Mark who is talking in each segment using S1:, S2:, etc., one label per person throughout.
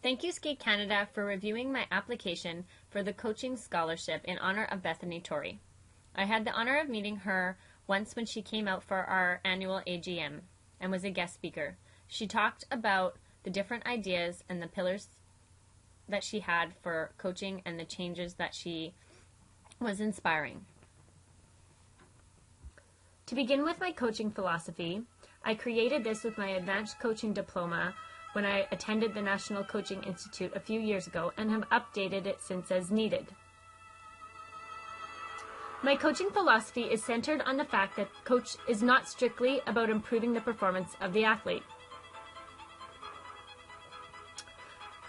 S1: Thank you, Skate Canada, for reviewing my application for the coaching scholarship in honor of Bethany Tory. I had the honor of meeting her once when she came out for our annual AGM and was a guest speaker. She talked about the different ideas and the pillars that she had for coaching and the changes that she was inspiring. To begin with my coaching philosophy, I created this with my advanced coaching diploma when I attended the National Coaching Institute a few years ago and have updated it since as needed. My coaching philosophy is centered on the fact that coach is not strictly about improving the performance of the athlete.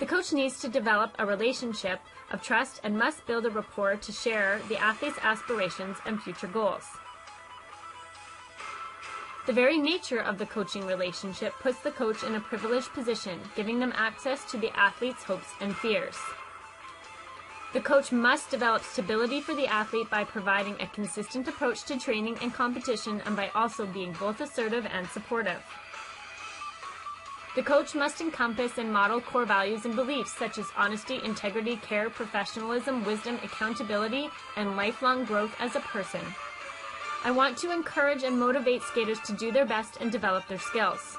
S1: The coach needs to develop a relationship of trust and must build a rapport to share the athlete's aspirations and future goals. The very nature of the coaching relationship puts the coach in a privileged position, giving them access to the athlete's hopes and fears. The coach must develop stability for the athlete by providing a consistent approach to training and competition and by also being both assertive and supportive. The coach must encompass and model core values and beliefs such as honesty, integrity, care, professionalism, wisdom, accountability, and lifelong growth as a person. I want to encourage and motivate skaters to do their best and develop their skills.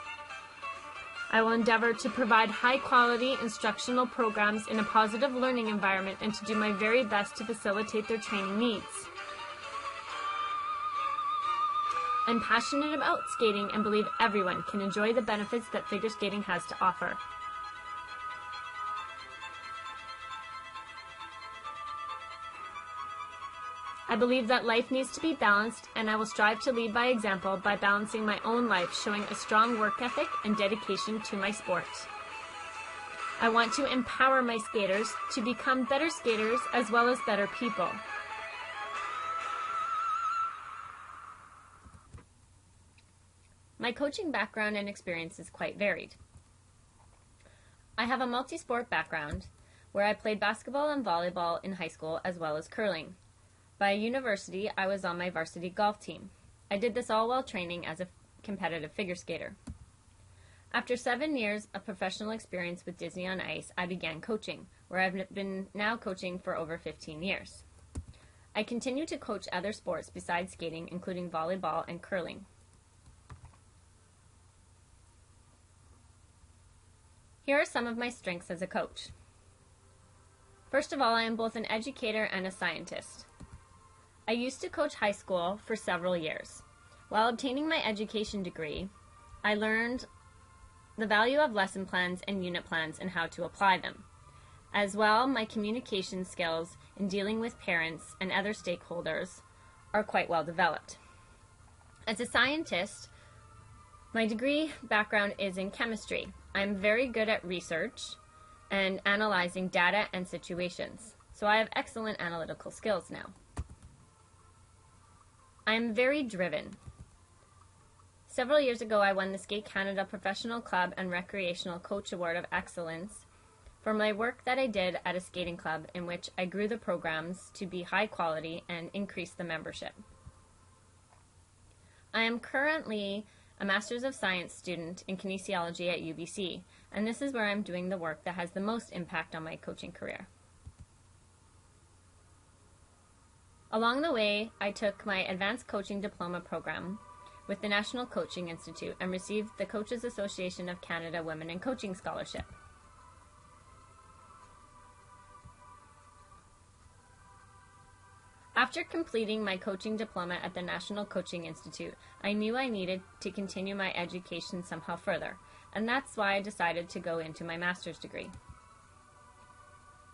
S1: I will endeavor to provide high-quality instructional programs in a positive learning environment and to do my very best to facilitate their training needs. I'm passionate about skating and believe everyone can enjoy the benefits that figure skating has to offer. I believe that life needs to be balanced, and I will strive to lead by example by balancing my own life, showing a strong work ethic and dedication to my sport. I want to empower my skaters to become better skaters as well as better people. My coaching background and experience is quite varied. I have a multi-sport background where I played basketball and volleyball in high school as well as curling. By university, I was on my varsity golf team. I did this all while training as a competitive figure skater. After 7 years of professional experience with Disney on Ice, I began coaching, where I've been now coaching for over 15 years. I continue to coach other sports besides skating, including volleyball and curling. Here are some of my strengths as a coach. First of all, I am both an educator and a scientist. I used to coach high school for several years. While obtaining my education degree, I learned the value of lesson plans and unit plans and how to apply them. As well, my communication skills in dealing with parents and other stakeholders are quite well developed. As a scientist, my degree background is in chemistry. I'm very good at research and analyzing data and situations, so I have excellent analytical skills now. I'm very driven. Several years ago, I won the Skate Canada Professional Club and Recreational Coach Award of Excellence for my work that I did at a skating club in which I grew the programs to be high quality and increased the membership. I am currently a Master's of Science student in kinesiology at UBC, and this is where I'm doing the work that has the most impact on my coaching career. Along the way, I took my Advanced Coaching Diploma program with the National Coaching Institute and received the Coaches Association of Canada Women in Coaching Scholarship. After completing my coaching diploma at the National Coaching Institute, I knew I needed to continue my education somehow further, and that's why I decided to go into my master's degree.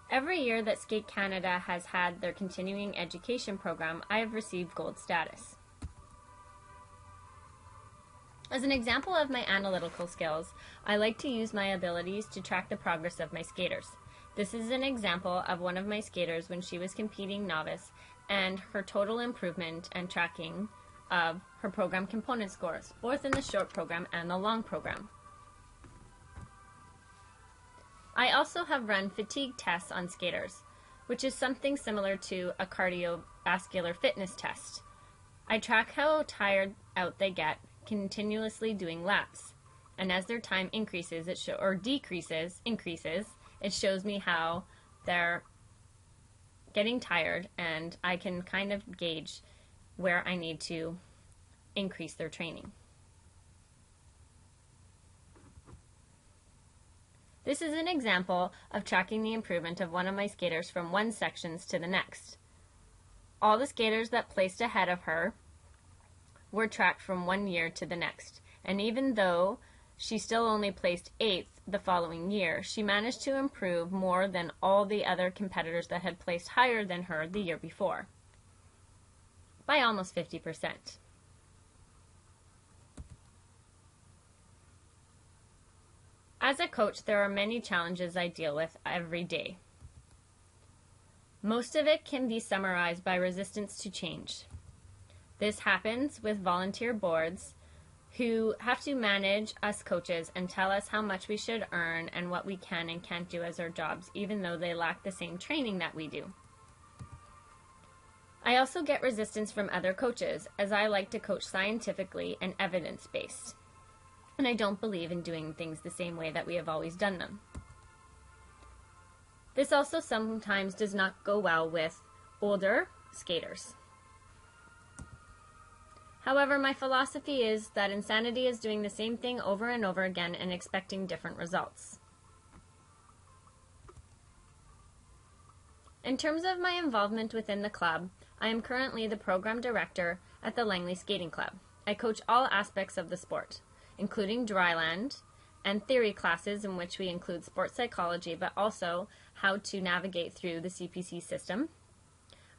S1: Every year that Skate Canada has had their continuing education program, I have received gold status. As an example of my analytical skills, I like to use my abilities to track the progress of my skaters. This is an example of one of my skaters when she was competing novice and her total improvement and tracking of her program component scores, both in the short program and the long program. I also have run fatigue tests on skaters, which is something similar to a cardiovascular fitness test. I track how tired out they get continuously doing laps, and as their time increases, increases, It shows me how they're getting tired, and I can kind of gauge where I need to increase their training. This is an example of tracking the improvement of one of my skaters from one section to the next. All the skaters that placed ahead of her were tracked from one year to the next, and even though she still only placed 8th the following year, she managed to improve more than all the other competitors that had placed higher than her the year before, by almost 50%. As a coach, there are many challenges I deal with every day. Most of it can be summarized by resistance to change. This happens with volunteer boards who have to manage us coaches and tell us how much we should earn and what we can and can't do as our jobs, even though they lack the same training that we do. I also get resistance from other coaches, as I like to coach scientifically and evidence-based, and I don't believe in doing things the same way that we have always done them. This also sometimes does not go well with older skaters. However, my philosophy is that insanity is doing the same thing over and over again and expecting different results. In terms of my involvement within the club, I am currently the program director at the Langley Skating Club. I coach all aspects of the sport, including dryland and theory classes in which we include sports psychology, but also how to navigate through the CPC system.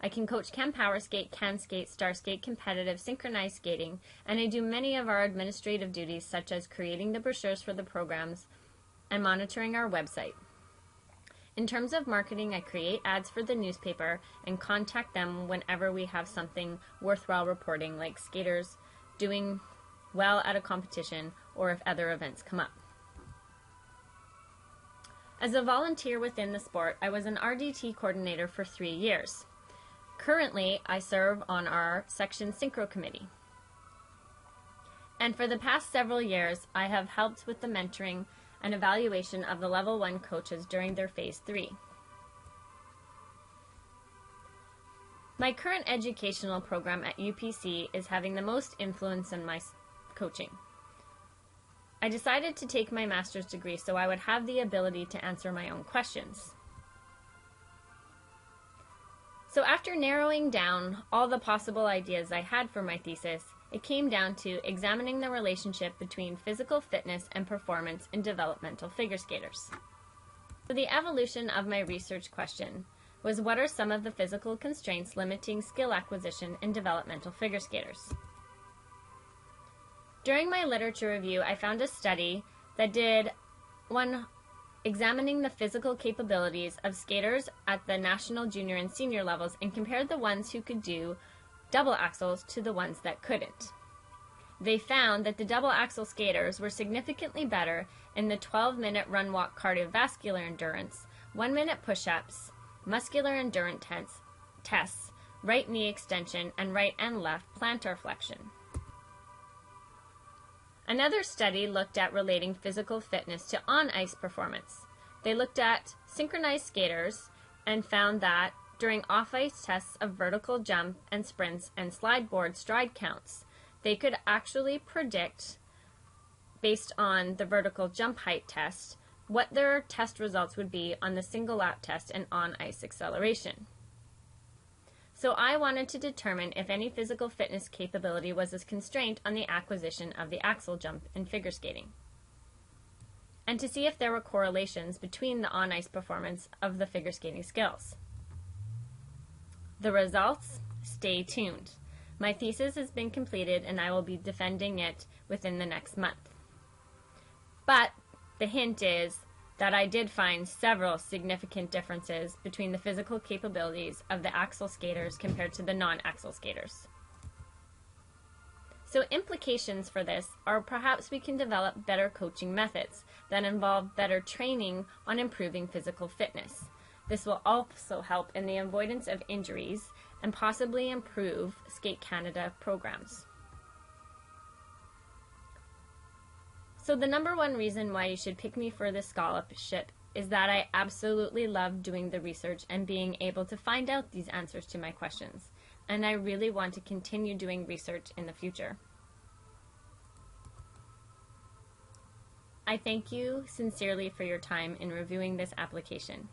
S1: I can coach Can Power Skate, Can Skate, Star Skate, Competitive, Synchronized Skating, and I do many of our administrative duties such as creating the brochures for the programs and monitoring our website. In terms of marketing, I create ads for the newspaper and contact them whenever we have something worthwhile reporting, like skaters doing well at a competition or if other events come up. As a volunteer within the sport, I was an RDT coordinator for 3 years. Currently, I serve on our section synchro committee. And for the past several years, I have helped with the mentoring and evaluation of the level 1 coaches during their phase 3. My current educational program at UPC is having the most influence in my coaching. I decided to take my master's degree so I would have the ability to answer my own questions. So after narrowing down all the possible ideas I had for my thesis, it came down to examining the relationship between physical fitness and performance in developmental figure skaters. So the evolution of my research question was, what are some of the physical constraints limiting skill acquisition in developmental figure skaters? During my literature review, I found a study that did one examining the physical capabilities of skaters at the national, junior, and senior levels and compared the ones who could do double axels to the ones that couldn't. They found that the double axel skaters were significantly better in the 12-minute run-walk cardiovascular endurance, 1-minute push-ups, muscular endurance tests, right knee extension, and right and left plantar flexion. Another study looked at relating physical fitness to on-ice performance. They looked at synchronized skaters and found that during off-ice tests of vertical jump and sprints and slide board stride counts, they could actually predict, based on the vertical jump height test, what their test results would be on the single lap test and on-ice acceleration. So I wanted to determine if any physical fitness capability was a constraint on the acquisition of the axel jump in figure skating, and to see if there were correlations between the on-ice performance of the figure skating skills. The results? Stay tuned. My thesis has been completed and I will be defending it within the next month. But the hint is that I did find several significant differences between the physical capabilities of the axel skaters compared to the non-axel skaters. So implications for this are perhaps we can develop better coaching methods that involve better training on improving physical fitness. This will also help in the avoidance of injuries and possibly improve Skate Canada programs. So the number one reason why you should pick me for this scholarship is that I absolutely love doing the research and being able to find out these answers to my questions, and I really want to continue doing research in the future. I thank you sincerely for your time in reviewing this application.